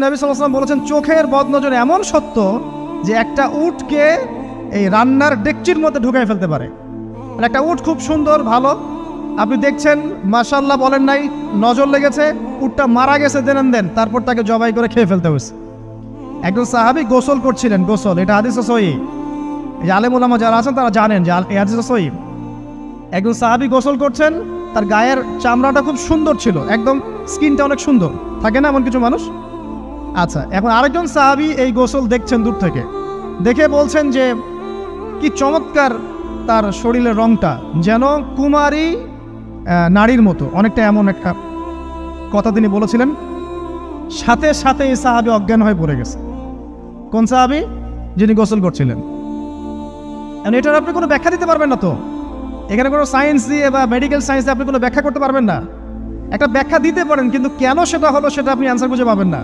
নবী সাল্লাল্লাহু আলাইহি ওয়াসাল্লাম বলেছেন চোখের বদনজর এমন সত্য যে একটা উটকে এই রান্নার ডেকচির মধ্যে ঢুকাই ফেলতে পারে। মানে একটা উট খুব সুন্দর ভালো, আপনি দেখছেন মাশাআল্লাহ বলেন নাই, নজর লেগেছে, উটটা মারা গেছে দেন তারপর তাকে জবাই করে খেয়ে ফেলতে হয়েছে। একজন সাহাবী গোসল করছিলেন, গোসল, এটা হাদিস সহিহ, এই আলেম ওলামা যারা আছেন তারা জানেন যে এই হাদিস সহিহ। একজন সাহাবী গোসল করছেন, তার গায়ের চামড়াটা খুব সুন্দর ছিল, একদম স্কিনটা অনেক সুন্দর থাকে না এমন কিছু মানুষ। আচ্ছা, এখন আরেকজন সাহাবী এই গোসল দেখছেন দূর থেকে, দেখে বলছেন যে কি চমৎকার তার শরীরের রংটা, যেন কুমারী নারীর মতো, অনেকটা এমন একটা কথা তিনি বলেছিলেন। সাথে সাথে এই সাহাবী অজ্ঞান হয়ে পড়ে গেছে। কোন সাহাবী? যিনি গোসল করছিলেন। এটার আপনি কোনো ব্যাখ্যা দিতে পারবেন না, তো এখানে কোনো সায়েন্স দিয়ে বা মেডিকেল সায়েন্স দিয়ে আপনি কোনো ব্যাখ্যা করতে পারবেন না। একটা ব্যাখ্যা দিতে পারেন, কিন্তু কেন সেটা হলো সেটা আপনি অ্যান্সার খুঁজে পাবেন না।